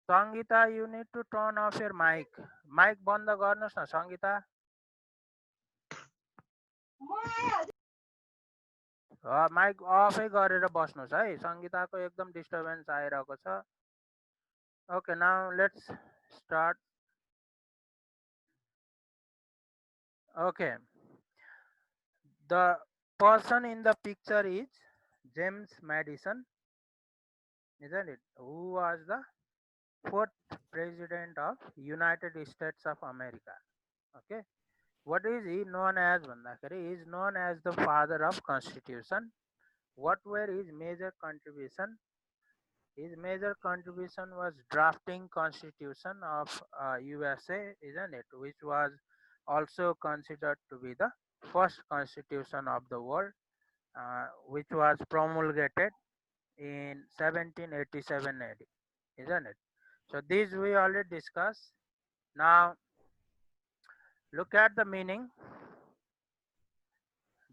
Sangita, you need to turn off your mic. Mic बन्द गर्नुहोस् न सङ्गीता. माइक अफै गरेर बस्नुहोस् है. सङ्गीताको एकदम डिस्टर्बेन्स आइरहेको छ. Okay, now let's start. Okay, the person in the picture is James Madison, isn't it? Who was the fourth president of United States of America. Okay, what is he known as भन्दाखेरि he is known as the father of constitution. What were his major contribution? His major contribution was drafting constitution of USA, isn't it, which was also considered to be the first constitution of the world, which was promulgated in 1787 AD, isn't it? So these we already discussed. Now look at the meaning.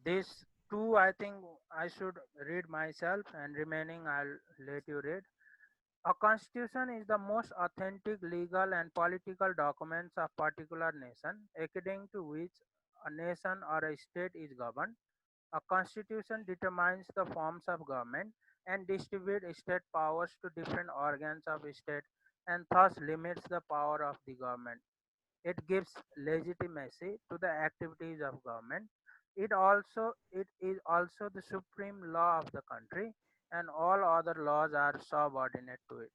These two I think I should read myself, and remaining I'll let you read. A constitution is the most authentic legal and political documents of particular nation, according to which a nation or a state is governed. A constitution determines the forms of government and distributes state powers to different organs of state, and thus limits the power of the government. It gives legitimacy to the activities of government. It is also the supreme law of the country, and all other laws are subordinate to it.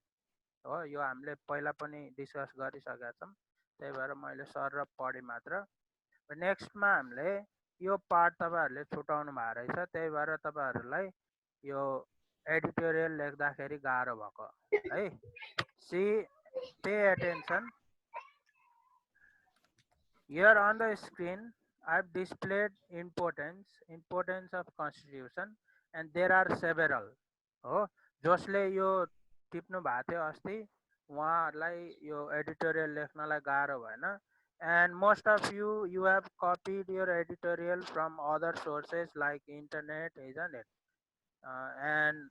हो, यो हामीले पहिला पनि discuss गरिसकेका छौँ, त्यही भएर मैले sir पढेँ मात्र. नेक्स्टमा हामीले यो पार्ट तपाईँहरूले छुटाउनु भएको रहेछ, त्यही भएर तपाईँहरूलाई यो एडिटोरियल लेख्दाखेरि गाह्रो भएको है. See pay attention. Here on the screen, I've displayed importance of constitution, and there are several. हो, जसले यो टिप्नु भएको थियो अस्ति उहाँहरूलाई यो एडिटोरियल लेख्नलाई गाह्रो भएन. And most of you have copied your editorial from other sources like internet, isn't it? And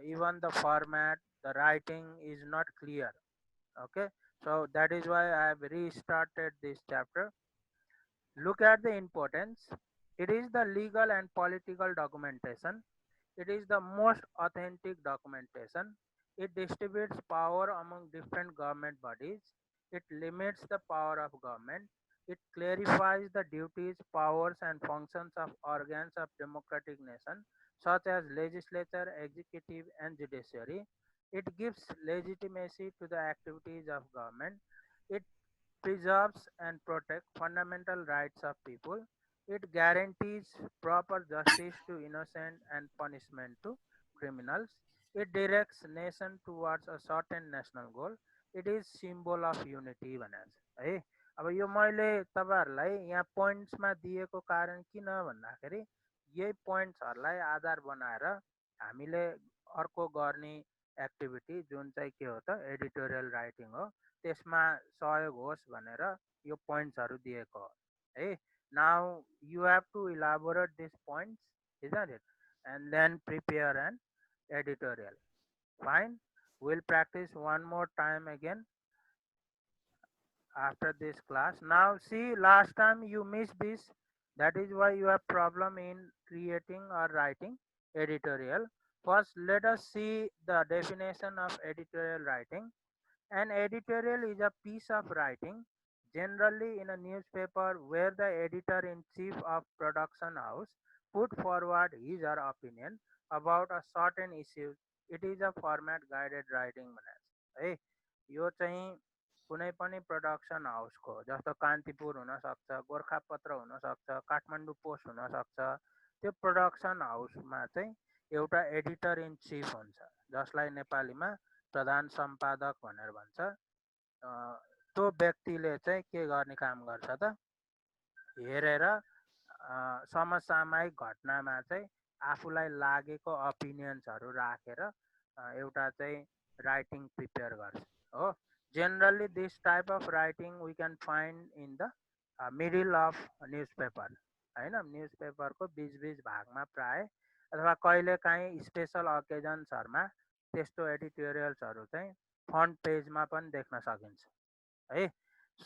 even the format, the writing is not clear. Okay, so that is why I have restarted this chapter. Look at the importance. It is the legal and political documentation. It is the most authentic documentation. It distributes power among different government bodies. It limits the power of government. It clarifies the duties, powers, and functions of organs of democratic nation, such as legislature, executive, and judiciary. It gives legitimacy to the activities of government. It preserves and protects fundamental rights of people. It guarantees proper justice to innocent and punishment to criminals. It directs nation towards a certain national goal. It is symbol of unity भनेको छ है. अब यो मैले तपाईँहरूलाई यहाँ पोइन्ट्समा दिएको कारण किन भन्दाखेरि यही पोइन्ट्सहरूलाई आधार बनाएर हामीले अर्को गर्ने एक्टिभिटी जुन चाहिँ के हो त एडिटोरियल राइटिङ हो, त्यसमा सहयोग होस् भनेर यो पोइन्ट्सहरू दिएको हो है. Now you have to elaborate these points, isn't it? And then prepare an editorial. Fine. We'll practice one more time again after this class. Now see, last time you missed this. That is why you have problem in creating or writing editorial. First, let us see the definition of editorial writing. An editorial is a piece of writing, generally in a newspaper, where the editor-in-chief of production house put forward his or her opinion about a certain issue. It is a format guided writing भनेको है. यो चाहिँ कुनै पनि production हाउसको, जस्तो कान्तिपुर हुनसक्छ, गोर्खापत्र हुनसक्छ, Kathmandu post हुनसक्छ, त्यो प्रोडक्सन हाउसमा चाहिँ एउटा एडिटर इन चिफ हुन्छ, जसलाई नेपालीमा प्रधान सम्पादक भनेर भन्छ. त्यो व्यक्तिले चाहिँ के गर्ने काम गर्छ त, हेरेर समसामयिक घटनामा चाहिँ आफूलाई लागेको ओपिनियन्सहरू राखेर एउटा चाहिँ राइटिङ प्रिपेयर गर्छ हो. Generally, this type of writing we can find in the middle of newspaper, होइन. न्युजपेपरको बिच बिच भागमा प्राय अथवा कहिलेकाहीँ स्पेसल अकेजन्सहरूमा त्यस्तो एडिटोरियल्सहरू चाहिँ फ्रन्ट पेजमा पनि देख्न सकिन्छ है.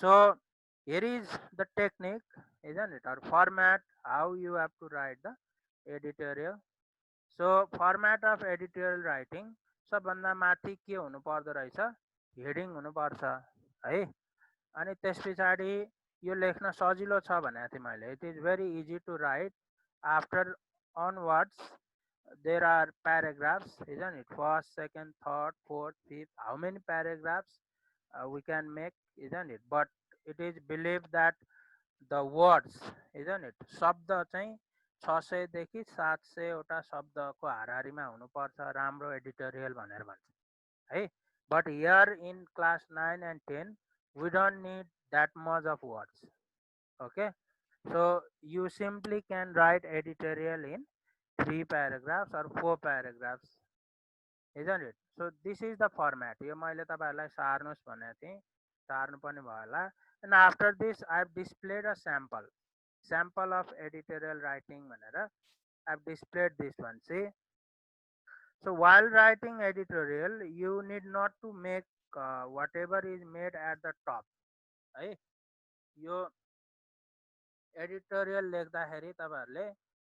सो here is the technique, isn't it, or format how you have to write the editorial. So format of editorial writing, सबभन्दा माथि के हुनु पर्दो रहेछ, हेडिङ हुनुपर्छ है. अनि त्यस पछाडि यो लेख्न सजिलो छ भनेको थिएँ मैले. It is very easy to write. After onwards there are paragraphs, isn't it? First, second, third, fourth, fifth, how many paragraphs we can make, isn't it? But it is believed that the words, isn't it, शब्द चाहिँ 600 देखि 700 वटा शब्दको हाराहारीमा हुनुपर्छ राम्रो editorial भनेर भन्छ है. But here in class 9 and 10 we don't need that much of words. Okay, so you simply can write editorial in 3 paragraphs or 4 paragraphs, isn't it? So this is the format. यो मैले तपाईहरुलाई सार्नुस् भनेको थिएँ, सार्नु पनि भयो होला. And after this I have displayed a sample of editorial writing भनेर I have displayed this one. See, so while writing editorial you need not to make whatever is made at the top है. यो editorial लेख्दाखेरि तपाईहरुले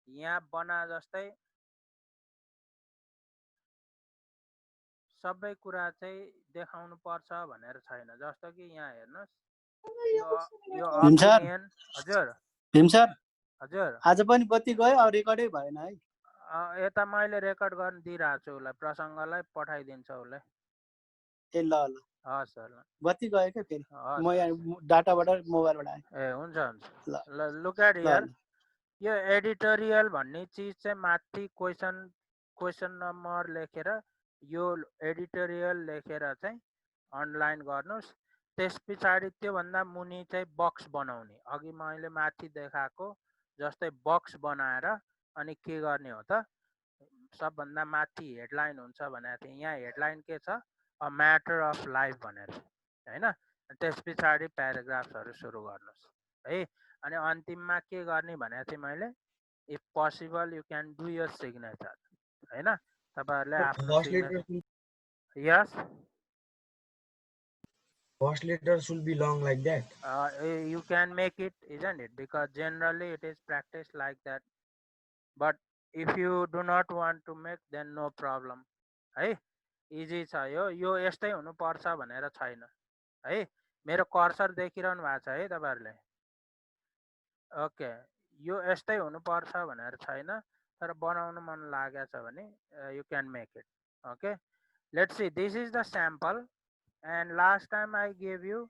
यहाँ बना जस्तै सबै कुरा चाहिँ देखाउनु पर्छ भनेर छैन. जस्तो कि यहाँ हेर्नुस्, यो ओपिनियन. हजुर भीम सर, हजुर आज पनि बत्ती गयो अब रेकर्डै भएन है. यता मैले रेकर्ड गर्न दिइरहेको छु उसलाई, प्रसङ्गलाई पठाइदिन्छ उसले. ए ल ल, हस् सर, बत्ती गयो क्या फेरि, म यहाँ डाटाबाट मोबाइलबाट आएँ. ए हुन्छ हुन्छ. ल look at here. Yo editorial भन्ने चिज चाहिँ माथि क्वेसन नम्बर लेखेर यो एडिटोरियल लेखेर चाहिँ अनलाइन गर्नुस्. त्यस पछाडि त्योभन्दा मुनि चाहिँ बक्स बनाउने. अघि मैले माथि देखाएको जस्तै बक्स बनाएर अनि के गर्ने हो त, सबभन्दा माथि हेडलाइन हुन्छ भनेको थिएँ. यहाँ हेडलाइन के छ, अ म्याटर अफ लाइफ भनेर हैन. त्यस पछाडि प्याराग्राफ्सहरू सुरु गर्नुस् है. अनि अन्तिममा के गर्ने भनेको थिएँ मैले, if possible you can do your signature हैन. तपाईहरुले आफ्नो signature. Yes, first letter should be long like that. You can make it, isn't it? Because generally it is practiced like that. But if you do not want to make, then no problem है. Easy छ यो. यो यस्तै हुनु पर्छ भनेर छैन है. मेरो cursor देखिरहनु भएको छ है तपाईहरुले. ओके, यो यस्तै हुनु पर्छ भनेर छैन, तर बनाउन मन लागेछ भने you can make it. Okay, let's see. This is the sample, and last time I gave you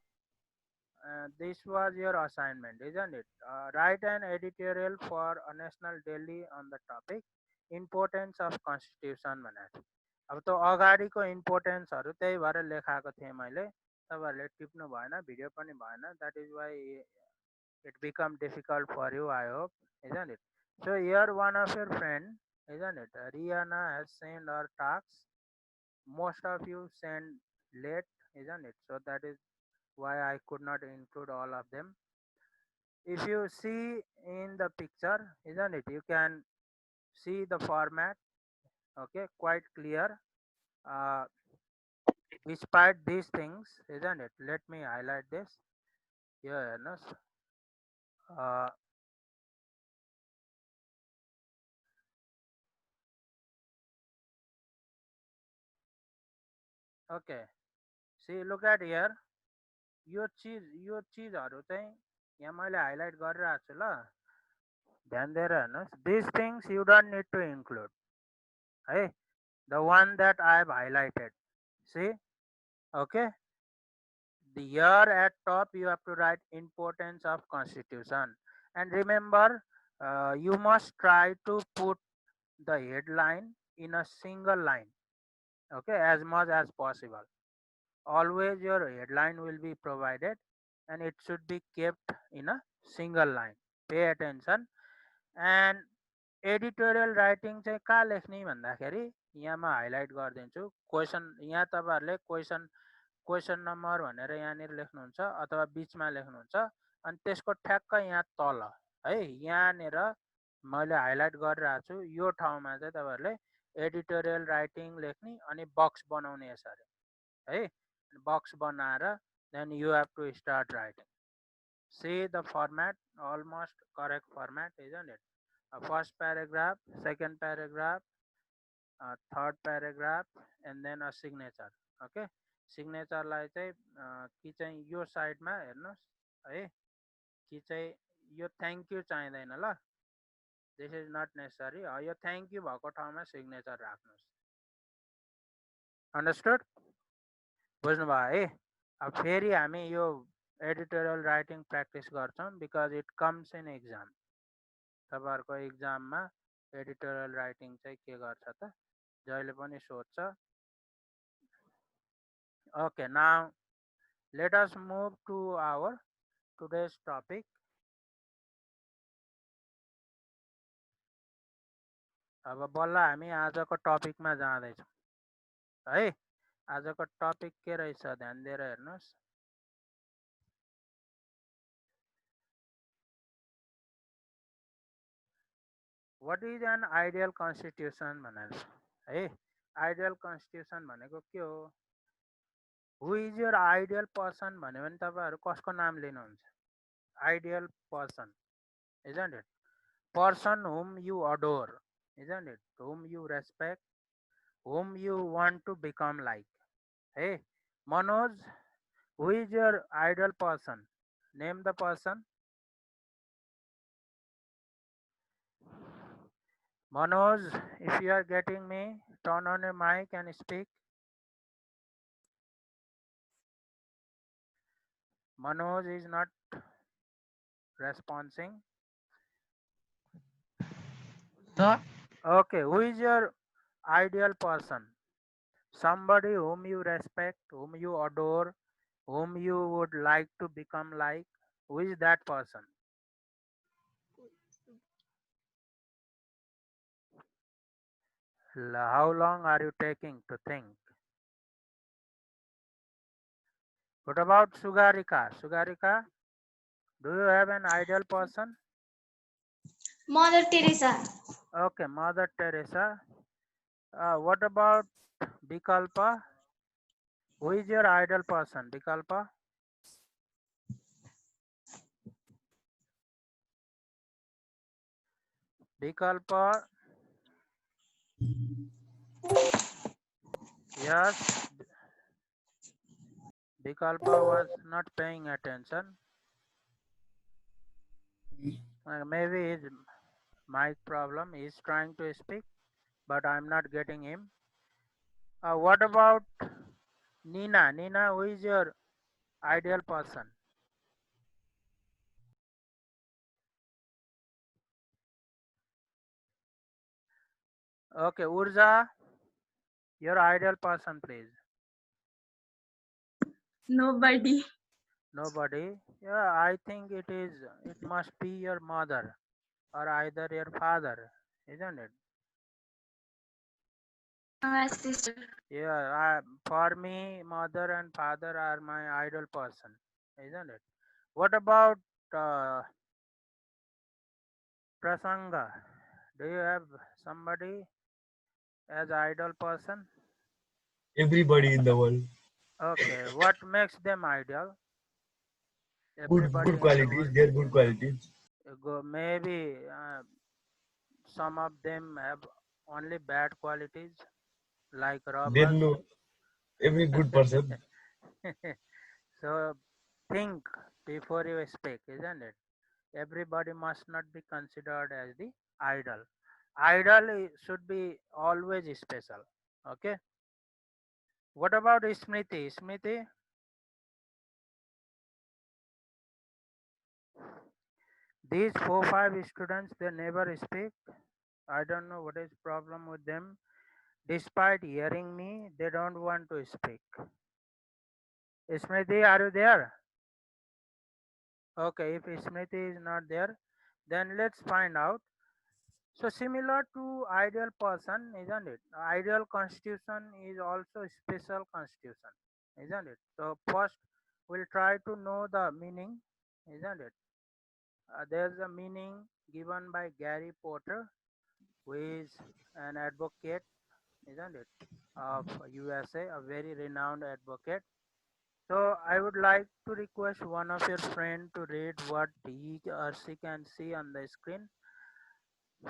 this was your assignment, isn't it? Write an editorial for a national daily on the topic importance of constitution भनेर. अब त अगाडिको इम्पोर्टेन्सहरु त्यही भएर लेखाएको थिएँ मैले. तपाईहरुले टिप्नु भएन, भिडियो पनि भएन. That is why it become difficult for you, I hope, isn't it? So here one of your friend, isn't it, Rihanna, has sent her tasks. Most of you send late, isn't it? So that is why I could not include all of them. If you see in the picture, isn't it, you can see the format. Okay, quite clear. Despite these things, isn't it? Let me highlight this here. Okay, see, look at here. यो चीजहरु चाहिँ यहाँ मैले highlight गरिरहेको छु ल, ध्यान दिएर हेर्नुस्. These things you don't need to include है, the one that I have highlighted. See, okay, the here at top you have to write importance of constitution, and remember you must try to put the headline in a single line, okay, as much as possible. Always your headline will be provided and it should be kept in a single line. Pay attention. And editorial writing चाहिँ कहाँ लेख्ने भन्दाखेरि यहाँ म highlight गरिदिन्छु. Question, यहाँ तपाईहरुले question number भनेर यहाँनिर लेख्नुहुन्छ अथवा बीचमा लेख्नुहुन्छ. अनि त्यसको ठ्याक्क यहाँ तल है, यहाँनिर मैले हाइलाइट गरिरहेको छु यो ठाउँमा चाहिँ तपाईहरुले एडिटोरियल राइटिङ लेख्ने अनि बक्स बनाउने यसरी है बक्स बनाएर then you have to start writing. See the format, almost correct format, isn't it? First paragraph, second paragraph, third paragraph, and then a signature. Okay, signature लाई चाहिँ कि चाहिँ यो साइडमा हेर्नुस् है कि चाहिँ यो थ्याङ्क यू चाहिँदैन ल this is not necessary yo thank you भएको ठाउँमा सिग्नेचर राख्नुस् अन्डरस्टुड बुझ्नुभयो है अब फेरि हामी यो एडिटोरियल राइटिङ प्र्याक्टिस गर्छौँ because it comes in exam तपाईँहरूको इक्जाममा एडिटोरियल राइटिङ चाहिँ के गर्छ त जहिले पनि सोध्छ okay now let us move to our today's topic अब बल्ल हामी आजको टपिकमा जाँदैछौँ है आजको टपिक के रहेछ ध्यान दिएर हेर्नुहोस् what is an ideal constitution भनेर है आइडियल कन्स्टिट्युसन भनेको के हो who is your ideal person भन्यो भने तपाईँहरू कसको नाम लिनुहुन्छ ideal person isn't it person whom you adore isn't it whom you respect whom you want to become like है Manoj who is your ideal person name the person Manoj, if you are getting me, turn on your mic and speak. Manoj is not responding. Sir, Okay, who is your ideal person? Somebody whom you respect, whom you adore, whom you would like to become like. Who is that person? How long are you taking to think? What about Sugarika? Sugarika, do you have an ideal person? Mother Teresa. Okay, Mother Teresa. What about Vikalpa? Who is your ideal person, Vikalpa? Vikalpa. Yes, Vikalpa was not paying attention. Maybe his mic problem. He's trying to speak, but I'm not getting him. What about Nina? Nina, who is your ideal person? Okay, Urza, your ideal person, please. Nobody. Nobody. Yeah, I think it must be your mother or either your father, isn't it? My sister. Yeah, for me, mother and father are my ideal person, isn't it? What about Prasanga? Do you have somebody as ideal person? Everybody in the world. Okay, what makes them ideal? Good qualities. They're good qualities. Maybe some of them have only bad qualities, like They robbers. know every good person. So think before you speak, isn't it? Everybody must not be considered as the idol. Idol should be always special. Okay. What about Smriti? Smriti, these 4-5 students, they never speak. I don't know what is problem with them. Despite hearing me, they don't want to speak. Smriti, are you there? Okay, if Smriti is not there, then let's find out. So similar to ideal person, isn't it? Ideal constitution is also special constitution, isn't it? So first we'll try to know the meaning, isn't it? There's a meaning given by Gary Porter, who is an advocate, isn't it, of USA, a very renowned advocate. So I would like to request one of your friend to read what he or she can see on the screen.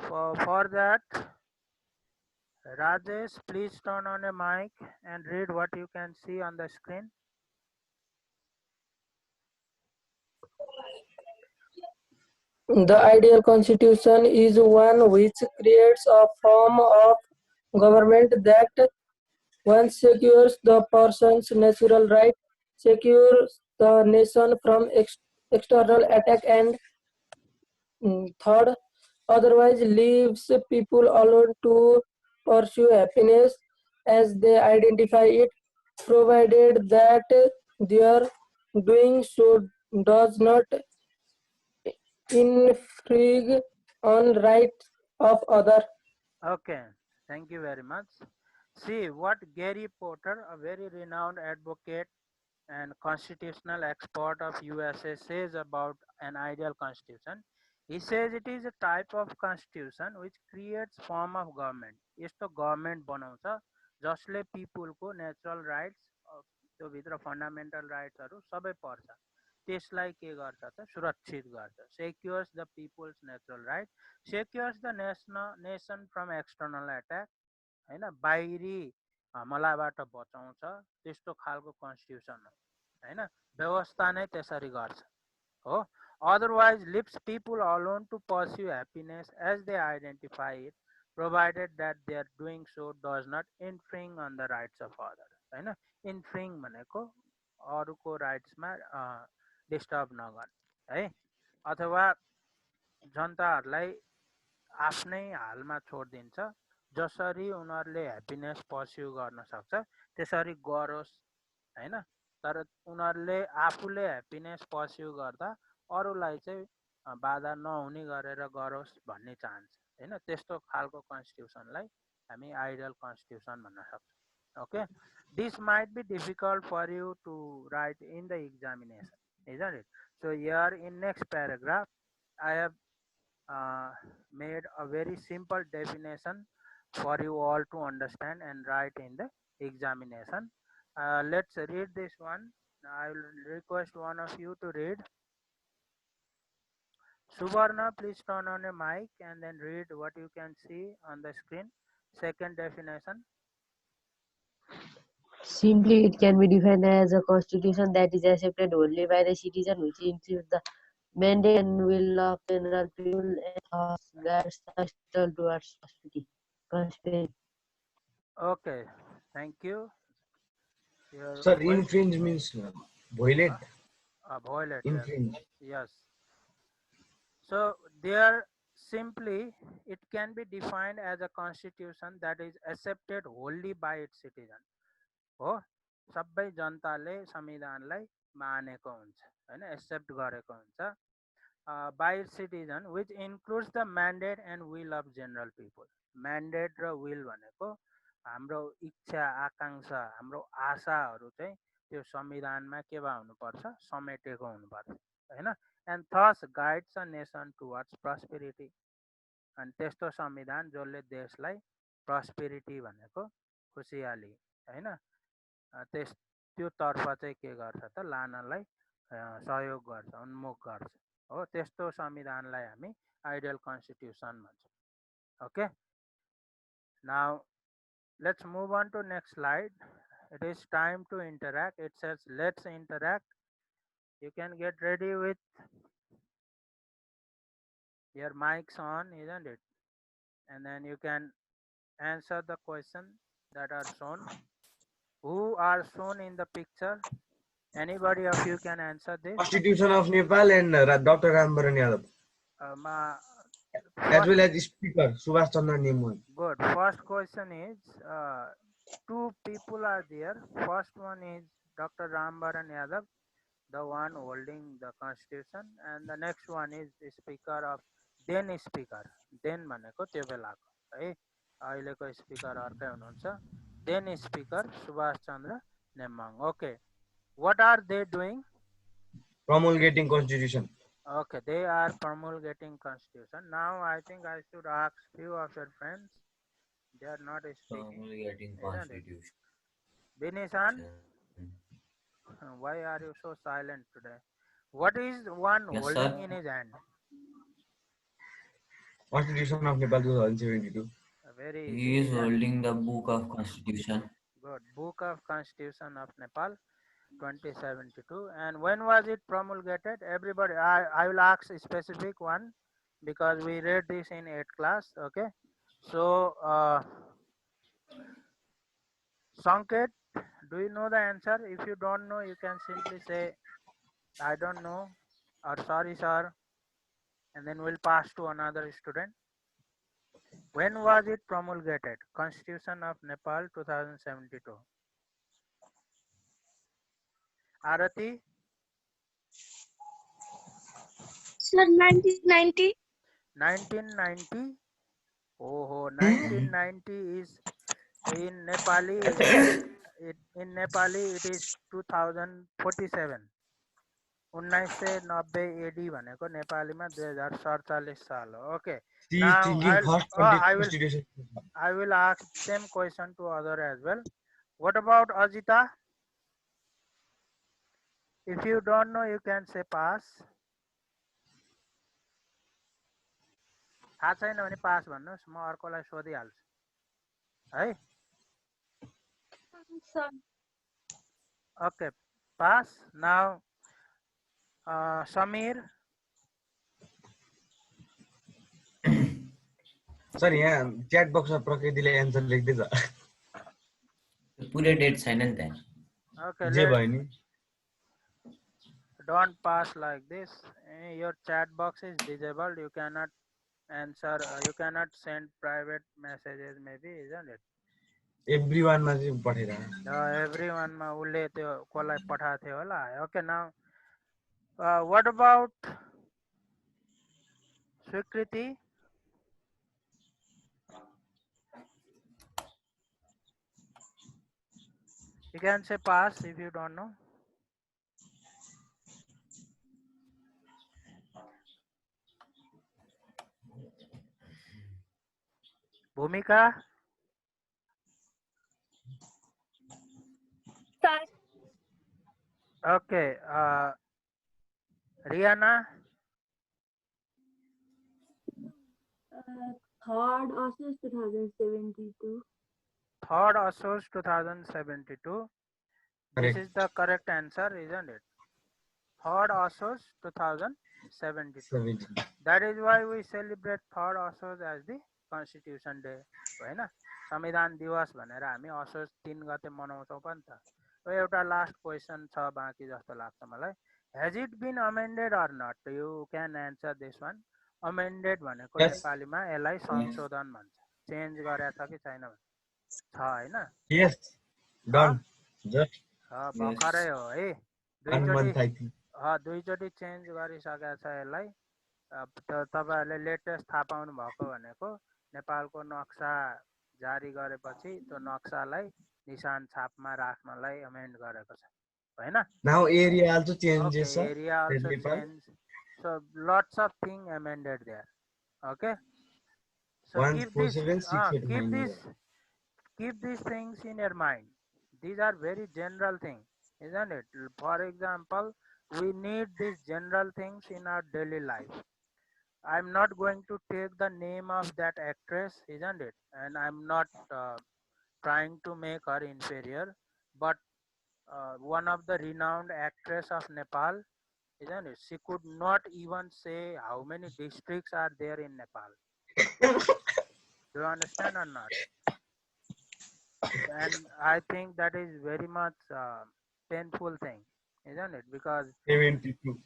For that, Rajesh, please turn on a mic and read what you can see on the screen. The ideal constitution is one which creates a form of government that one secures the person's natural right, secures the nation from external attack, and third, otherwise leaves people alone to pursue happiness as they identify it, provided that their doing so does not infringe on rights of others. Okay, thank you very much. See what Gary Porter, a very renowned advocate and constitutional expert of USA, says about an ideal constitution. He says it is a type of constitution which creates form of government. यस्तो government बनाउँछ जसले पिपुलको natural rights, त्यो भित्र fundamental राइट्सहरू सबै पर्छ, त्यसलाई के गर्छ त सुरक्षित गर्छ. Secures the people's natural right, secures the nation from external attack, होइन, बाहिरी हमलाबाट बचाउँछ, त्यस्तो खालको कन्स्टिट्युसन हो, होइन, व्यवस्था नै त्यसरी गर्छ हो. Otherwise leaves people alone to pursue happiness as they identify it, provided that they are doing so does not infringe on the rights of other, होइन. इन्फ्रिङ भनेको अरूको राइट्समा डिस्टर्ब नगर्ने है, अथवा जनताहरूलाई आफ्नै हालमा छोडिदिन्छ, जसरी उनीहरूले ह्याप्पिनेस पर्स्यु गर्न सक्छ त्यसरी गरोस्, होइन. तर उनीहरूले आफूले ह्याप्पिनेस पर्स्यु गर्दा अरूलाई चाहिँ बाधा नहुने गरेर गरोस् भन्ने चाहन्छ, होइन. त्यस्तो खालको कन्स्टिट्युसनलाई हामी आइडियल कन्स्टिट्युसन भन्न सक्छौँ. Okay, this might be difficult for you to write in the examination, isn't it? So here in next paragraph I have made a very simple definition for you all to understand and write in the examination. Let's read this one. I will request one of you to read. Suvarna, please turn on a mic and then read what you can see on the screen. Second definition. Simply, it can be defined as a constitution that is accepted only by the citizen, which includes the mandate and will of general people, and thus guides the state towards prosperity. Okay, thank you. Sir, infringe means violate. Violate. Infringe. Yes. So there simply it can be defined as a constitution that is accepted wholly by its citizen. हो, सबै जनताले संविधानलाई मानेको हुन्छ, हैन, accept गरेको हुन्छ. By its citizen which includes the mandate and will of general people. Mandate र will भनेको हाम्रो इच्छा, आकाङ्क्षा, हाम्रो आशाहरू चाहिँ त्यो संविधानमा के भए हुनुपर्छ, समेटेको हुनुपर्छ, हैन. And thus guides a nation towards prosperity. अनि त्यस्तो संविधान जसले देशलाई प्रस्पेरिटी भनेको खुसियाली, हैन, त्यो तर्फ चाहिँ के गर्छ त लानलाई सहयोग गर्छ, उन्मुख गर्छ हो. त्यस्तो संविधानलाई हामी आइडियल कन्स्टिट्युसन भन्छौँ. Okay, now let's move on to next slide. It is time to interact. It says let's interact. You can get ready with your mics on, isn't it? And then you can answer the question that are shown. Who are shown in the picture? Anybody of you can answer this? Constitution of Nepal and Dr. Rambaran Yadav. As well as Speaker Subhash Chandra Nimwal. Good. First question is, two people are there. First one is Dr. Rambaran Yadav, the one holding the constitution, and the next one is the speaker of then speaker. Then भनेको त्यो बेलाको है, अहिलेको speaker अर्कै हुनुहुन्छ. Then speaker Subhash Chandra Nemang. Okay, what are they doing? Promulgating constitution. Okay, they are promulgating constitution. Now I think I should ask few of your friends. They are not speaking, Promulgating isn't it? constitution. Binisan, why are you so silent today? What is one Yes, holding sir. in his hand? Constitution of Nepal 2072. Very He easy, is isn't it? holding the book of constitution. Good. Book of Constitution of Nepal, 2072. And when was it promulgated? Everybody, I will ask a specific one because we read this in 8th class. Okay. So, Sanket, do you know the answer? If you don't know, you can simply say, I don't know, or sorry, sir, and then we'll pass to another student. When was it promulgated? Constitution of Nepal 2072. Arati? Sir, 1990. 1990? Oh, 1990 is in Nepali. In Nepali, it is 2047. 1990 AD भनेको नेपालीमा 2047 साल हो. Okay. She is Now thinking first constitution. I will ask same question to other as well. What about Ajita? If you don't know, you can say pass. थाहा छैन भने पास भन्नुहोस्, म अर्कोलाई सोधिहाल्छु है. Sir. Okay, pass. Now Samir. Sir यहाँ chat बक्समा प्रकृतिले एन्सर लेख्दै छ. पुरै डेट छैन नि त्यहाँ. Okay, जे भयो नि. Don't pass like this. Your chat box is disabled. You cannot answer. You cannot send private messages. Maybe, isn't it? Everyone मा चाहिँ पठाइरा. Everyone मा उसले त्यो कसलाई पठाएको थियो होला. Okay, now what about Swikriti? You can say pass if you don't know. Bhumika? Sir. Okay. Rihanna? 3rd August 2072. 3rd August 2072. Correct. This is the correct answer, isn't it? 3rd August 2072. That is why we celebrate 3rd August as the Constitution Day. होइन, संविधान दिवस भनेर हामी असोज 3 गते मनाउँछौँ पनि त. एउटा लास्ट क्वेसन छ बाँकी जस्तो लाग्छ मलाई. Has it been amended or not? You can answer this one. Amended भनेको नेपालीमा यसलाई संशोधन भन्छ. चेन्ज गरेछ कि छैन छ हैन? Yes. Done. Just भर्खरै हो है. दुईचोटि चेन्ज गरिसकेको छ यसलाई. तपाईहरुले लेटेस्ट थाहा पाउनु भएको भनेको नेपालको नक्सा जारी गरेपछि त्यो नक्सालाई निशान छापमा राख्नलाई अमेन्ड गरेको छ हैन? Now area also changes. Okay, area also changed. So lots of thing amended there. Okay. So keep these things in your mind. These are very general things, isn't it? For example, we need these general things in our daily life. I'm not going to take the name of that actress, isn't it? And I'm not trying to make her inferior, but one of the renowned actress of Nepal, isn't it? She could not even say how many districts are there in Nepal. Do you understand or not? And I think that is very much painful thing, isn't it? Because 72.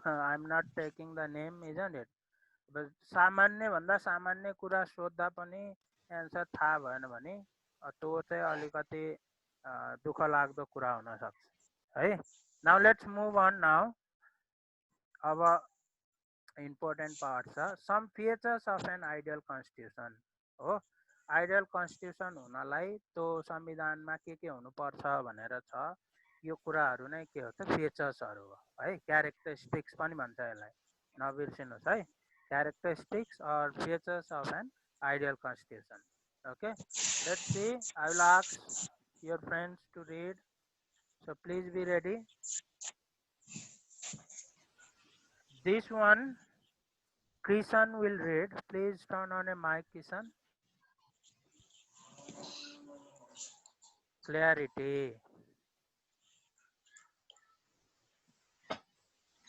I'm not taking the name, isn't it? But सामान्य भन्दा सामान्य कुरा सोध्दा पनि answer थाहा भएन भने त्यो चाहिँ अलिकति दुःख लाग्दो कुरा हुन सक्छ है. Now let's move on now. अब important parts are some features of an ideal constitution. हो, आइडियल कन्स्टिट्युसन हुनलाई त्यो संविधानमा के हुनुपर्छ भनेर छ. यो कुराहरू नै के हो त फिचर्सहरू हो है क्यारेक्टरिस्टिक्स पनि भन्छ यसलाई नबिर्सिनुहोस् है क्यारेक्टरिस्टिक्स अर features of an ideal constitution okay let's see I will ask your friends to read so please be ready this one Krishan will read please turn on a mic Krishan clarity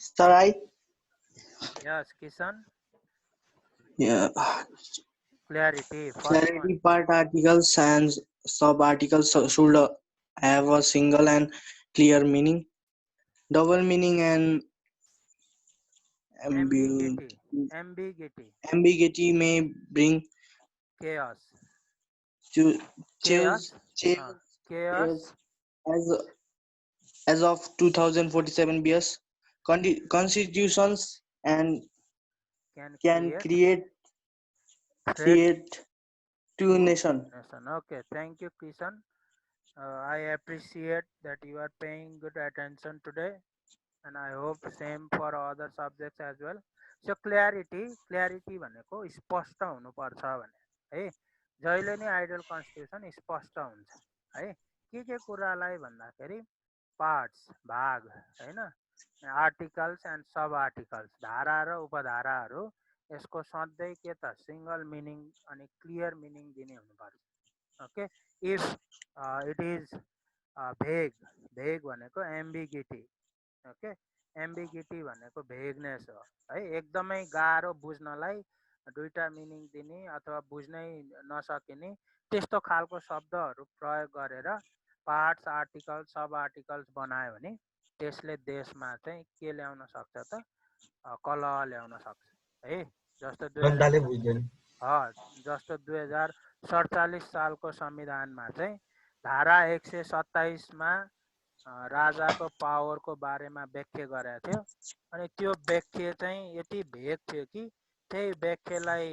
Sir, yes Kishan yeah, clarity first clarity part articles and sub-articles should have a single and clear meaning. Double meaning and ambiguity may bring chaos as of 2047 BS constitutions and can create two nation. Okay, thank you Kishan. I appreciate that you are paying good attention today and I hope same for other subjects as well. So clarity भनेको स्पष्ट हुनुपर्छ भने है जहिले नै ideal constitution स्पष्ट हुन्छ है के कुरालाई भन्दाखेरि पार्ट्स भाग हैन आर्टिकल्स एन्ड सब आर्टिकल्स धारा र उपधाराहरू यसको सधैँ के त सिंगल मिनिङ अनि क्लियर मिनिङ दिने हुनुपर्छ okay if it is vague भनेको एम्बिगिटी ओके एम्बिगिटी भनेको भेगनेस हो है एकदमै गाह्रो बुझ्नलाई दुईटा मिनिङ दिने अथवा बुझ्नै नसकिने त्यस्तो खालको शब्दहरू प्रयोग गरेर पार्ट्स आर्टिकल्स सब आर्टिकल्स बनायो भने त्यसले देशमा चाहिँ के ल्याउन सक्छ त कलह ल्याउन सक्छ है जस्तो 2047 सालको संविधानमा चाहिँ धारा 127 मा राजाको पावरको बारेमा व्याख्या गरेको थियो अनि त्यो व्याख्या चाहिँ यति भेग थियो कि त्यही व्याख्यालाई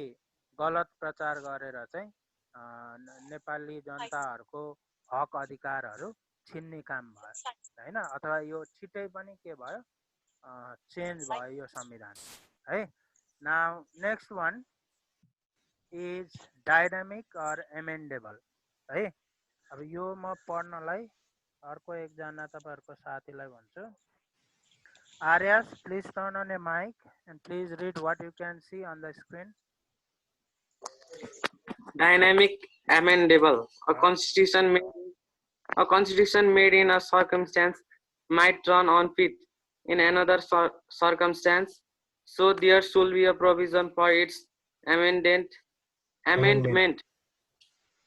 गलत प्रचार गरेर चाहिँ नेपाली जनताहरूको हक अधिकारहरू छिन्ने काम भयो हैन अथवा यो छिटै पनि के भयो चेन्ज भयो यो संविधान है now next one is dynamic or amendable है अब यो म पढ्नलाई अर्को एकजना तपाईहरुको साथीलाई भन्छु Aryas please turn on a mic and please read what you can see on the screen dynamic amendable a constitution made in a circumstance might turn on fit in another circumstance so there should be a provision for its amendment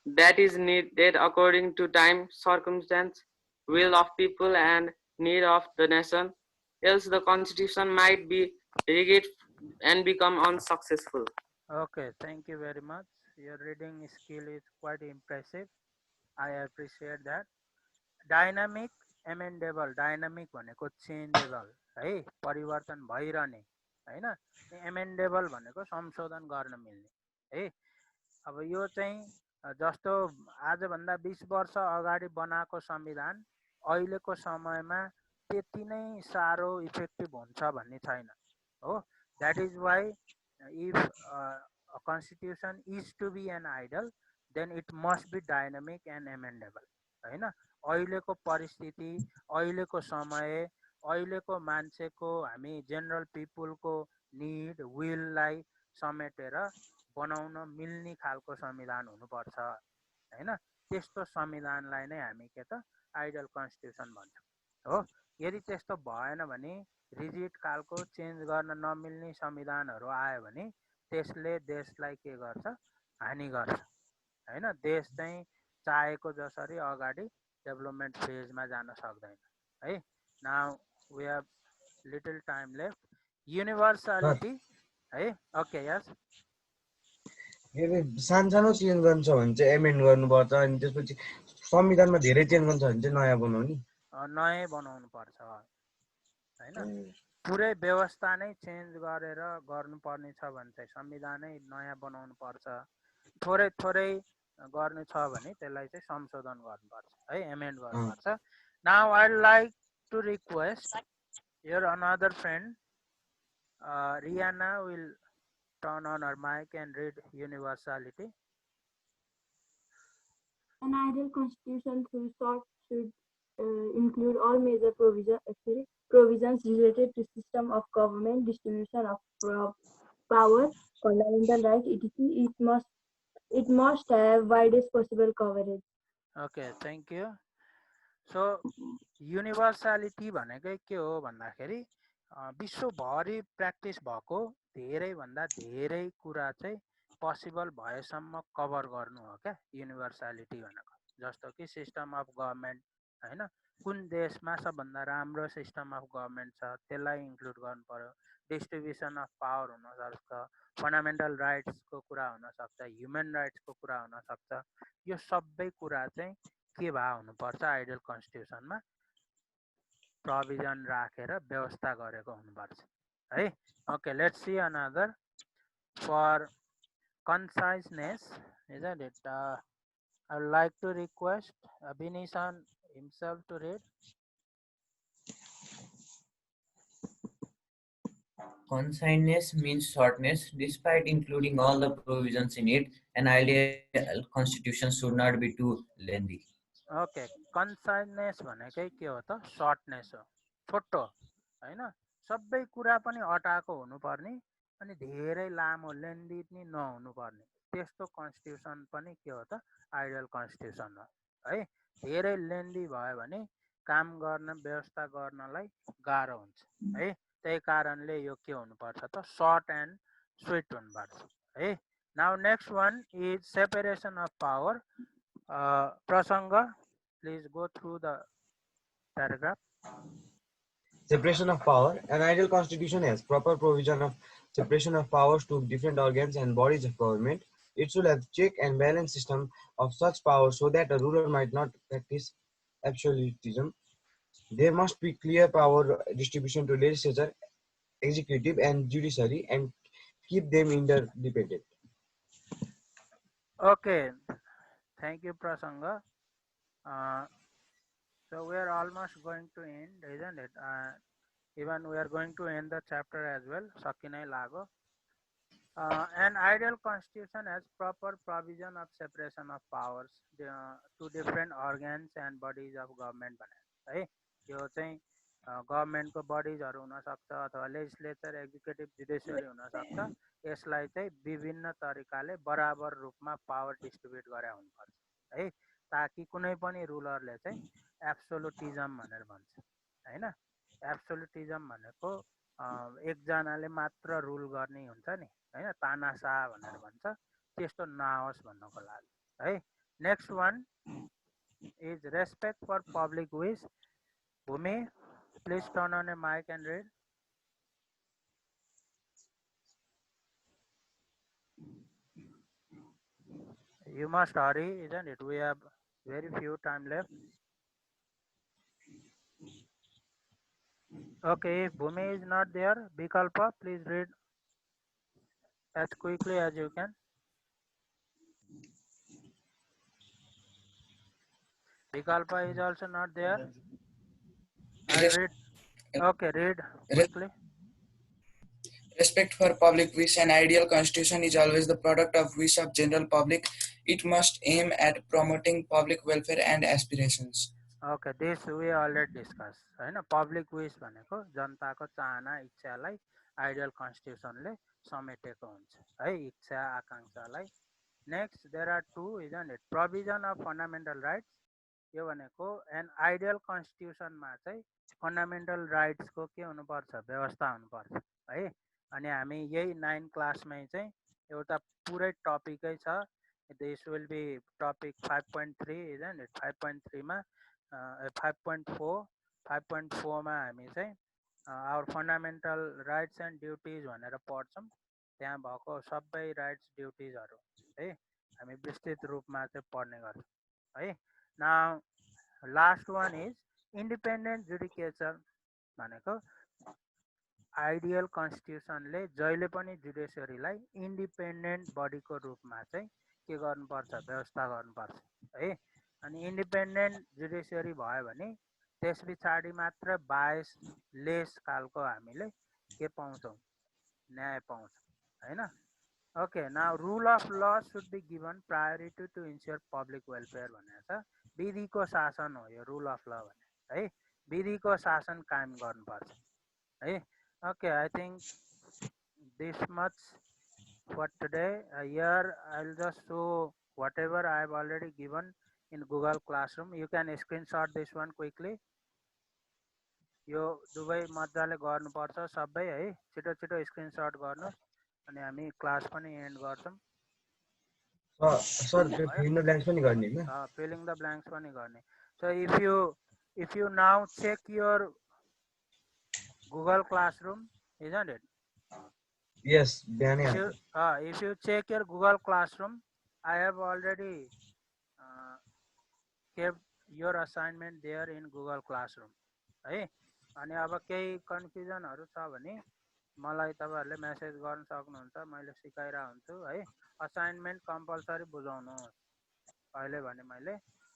that is needed according to time, circumstance, will of people and need of the nation, else the constitution might be rigid and become unsuccessful. Okay, thank you very much. Your reading skill is quite impressive. I appreciate that. Dynamic amendable, dynamic भनेको changeable है परिवर्तन भइरहने हैन amendable भनेको संशोधन गर्न मिल्ने है अब यो चाहिँ जस्तो आजभन्दा 20 वर्ष अगाडि बनाएको संविधान अहिलेको समयमा त्यति नै सारो इफेक्टिभ हुन्छ भन्ने छैन हो that is why if a constitution is to be an ideal then it must be dynamic and amendable हैन अहिलेको परिस्थिति अहिलेको समय अहिलेको मान्छेको हामी जनरल पिपलको नीड विल लाई समेटेर बनाउन मिल्ने खालको संविधान हुनुपर्छ हैन त्यस्तो संविधानलाई नै हामी के त आइडियल कन्स्टिट्युसन भन्छौं हो यदि त्यस्तो भएन भने रिजिड खालको चेन्ज गर्न नमिल्ने संविधानहरू आयो भने त्यसले देशलाई के गर्छ हानि गर्छ हैन देश चाहिँ चाहेको जसरी अगाडि डेभलपमेन्ट फेजमा जान सक्दैन है now we have little time left universality है ओके यस सानो चेन्ज गर्नु छ भने चाहिँ एमेन्ड गर्नुपर्छ अनि त्यसपछि संविधानमा धेरै चेन्ज गर्नु छ भने चाहिँ नयाँ बनाउने नयाँ बनाउनु पर्छ हैन पुरै व्यवस्था नै चेन्ज गरेर गर्नुपर्ने छ भने चाहिँ संविधानै नयाँ बनाउनु पर्छ थोरै गर्नु छ भने त्यसलाई चाहिँ संशोधन गर्नुपर्छ है एमेन्ड गर्नुपर्छ Now I'd like to request your another friend, Rihanna, will turn on her mic and read universality. An ideal constitution through sort should include all major provisions related to system of government, distribution of power, fundamental rights, etc. It must have widest possible coverage. Okay, thank you. So युनिभर्सालिटी भनेकै के हो भन्दाखेरि विश्वभरि practice भएको धेरैभन्दा धेरै कुरा चाहिँ पसिबल भएसम्म कभर गर्नु हो क्या युनिभर्सालिटी भनेको। जस्तो कि सिस्टम अफ गभर्मेन्ट हैन, कुन देशमा सबभन्दा राम्रो सिस्टम अफ गभर्मेन्ट छ त्यसलाई इन्क्लुड गर्नु पर्यो। डिस्ट्रिब्युसन अफ पावर हुनसक्छ, फन्डामेन्टल राइट्सको कुरा हुनसक्छ, ह्युमन राइट्सको कुरा हुनसक्छ। यो सबै कुरा चाहिँ के भए हुनुपर्छ आइडियल कन्स्टिट्युसनमा प्रोभिजन राखेर व्यवस्था गरेको हुनुपर्छ है। Okay, let's see another for conciseness, isn't it? I would like to request Abhinishan himself to read. Conciseness means shortness. Despite including all the provisions in it, an ideal constitution should not be too lengthy. Okay, conciseness भनेकै के हो त? shortness हो, छोटो हैन, सबै कुरा पनि अटाएको हुनुपर्ने अनि धेरै लामो लेन्दी नि नहुनुपर्ने, त्यस्तो कन्स्टिट्युसन पनि के हो त? आइडियल कन्स्टिट्युसन हो है। धेरै लेन्दी भयो भने काम गर्न व्यवस्था गर्नलाई गाह्रो हुन्छ है। त्यही कारणले यो के हुनुपर्छ त? सर्ट एन्ड स्विट हुनुपर्छ है। Now next one is separation of power. Prasanga, please go through the paragraph. Separation of power. An ideal constitution has proper provision of separation of powers to different organs and bodies of government. It should have check and balance system of such powers so that a ruler might not practice absolutism. There must be clear power distribution to legislature, executive, and judiciary, and keep them interdependent. Okay, thank you, Prasanga. So we are almost going to end, isn't it? Even we are going to end the chapter as well. Sakinai Lago. An ideal constitution has proper provision of separation of powers to different organs and bodies of government है। यो चाहिँ गभर्मेन्टको बडिजहरू हुनसक्छ अथवा legislature, executive, judiciary हुनसक्छ। यसलाई चाहिँ विभिन्न तरिकाले बराबर रूपमा पावर डिस्ट्रिब्युट गरे हुनुपर्छ है, ताकि कुनै पनि रुलरले चाहिँ एब्सोलुटिजम भनेर भन्छ हैन। एब्सोलुटिजम भनेको एकजनाले मात्र रुल गर्ने हुन्छ नि हैन, तानाशाह भनेर भन्छ, त्यस्तो नहोस् भन्नको लागि है। Next one is respect for public wish. Bhumi, please turn on a mic and read. You must hurry, isn't it? We have very few time left. Okay, if Bhumi is not there, Vikalpa, please read as quickly as you can. Vikalpa is also not there. I'll read. Okay, read quickly. Respect for public wish. An ideal constitution is always the product of wish of general public. It must aim at promoting public welfare and aspirations. Okay, this we already discussed. हैन, public wish भनेको जनताको चाहना इच्छालाई ideal कन्स्टिट्युसनले समेटेको हुन्छ है, इच्छा आकांक्षालाई। Next there are two, isn't it? Provision of fundamental rights. यो भनेको एन आइडियल कन्स्टिट्युसनमा चाहिँ फन्डामेन्टल राइट्सको के हुनुपर्छ? व्यवस्था हुनुपर्छ है। अनि हामी यही 9 क्लासमै चाहिँ एउटा पुरै टपिकै छ। This will be topic 5.3, isn't it? 5.3 मा 5.4 मा हामी चाहिँ our fundamental rights and duties भनेर पढ्छौँ। त्यहाँ भएको सबै राइट्स ड्युटिजहरू है हामी विस्तृत रूपमा चाहिँ पढ्ने गर्छौँ है। Now last one is independent judicature भनेको आइडियल कन्स्टिट्युसनले जहिले पनि जुडिसियरीलाई इन्डिपेन्डेन्ट बडीको रूपमा चाहिँ के गर्नुपर्छ? व्यवस्था गर्नुपर्छ है। अनि इन्डिपेन्डेन्ट जुडिसियरी भयो भने त्यस पछाडि मात्र बायस लेस खालको हामीले के पाउँछौँ, न्याय पाउँछौँ हैन। Okay, now rule of law should be given priority to ensure public welfare भनेको छ। विधिको शासन हो यो रुल अफ ल भने है, विधिको शासन कायम गर्नुपर्छ है। Okay, I think this much for today. Here I'll just show whatever I have already given in Google Classroom. You can screenshot this one quickly. यो दुवै मजाले गर्नुपर्छ सबै है, छिटो छिटो स्क्रिनशट गर्नुहोस् अनि हामी क्लास पनि एन्ड गर्छौं। सर त्यो फिल द ब्ल्याङ्क्स पनि गर्ने हैन? फिलिङ द ब्ल्याङ्क्स पनि गर्ने। So if you now check your Google Classroom, isn't it? Yes, बिहानै if you check your Google Classroom, I have already kept your assignment there in Google Classroom है। अनि अब केही कन्फ्युजनहरु छ भने मलाई तपाईहरुले मेसेज गर्न सक्नुहुन्छ, मैले सिकाइरा हुन्छु है। असाइनमेन्ट कम्पल्सरी बुझाउनुहोस् अहिले भने मैले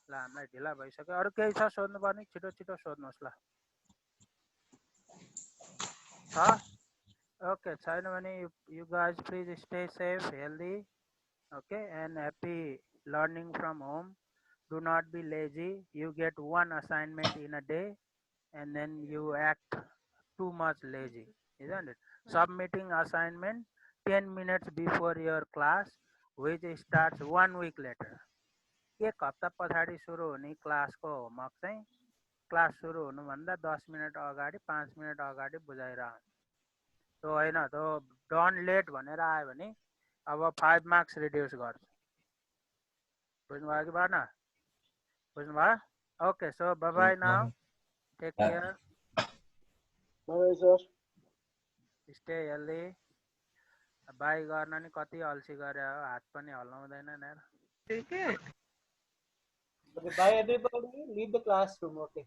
ल हामीलाई ढिला भइसक्यो। अरु केही छ सोध्नु पर्ने छिटो छिटो सोध्नुहोस् ल। छ? Okay, छैन भने you guys please stay safe, healthy, okay, and happy learning from home. Do not be lazy. You get one assignment in a day and then you act too much lazy, isn't it? Submitting assignment 10 minutes before your class, which starts 1 week later. एक हप्ता पछाडि सुरु हुने क्लासको homework चाहिँ class सुरु हुनुभन्दा 10 minute अगाडि 5 मिनेट अगाडि बुझाइरहनु। तो हैन तो डन लेट भनेर आयो भने अब 5 मार्क्स रिड्युस गर्छ। बुझ्नुभयो कि भएन? बुझ्नुभयो? Okay, so bye bye now, take care, bye sir, stay healthy. Bye गर्न नि कति अल्छी गरे हो, हात पनि हल्लाउँदैन यार। Okay, bye everybody. Leave the classroom. Okay.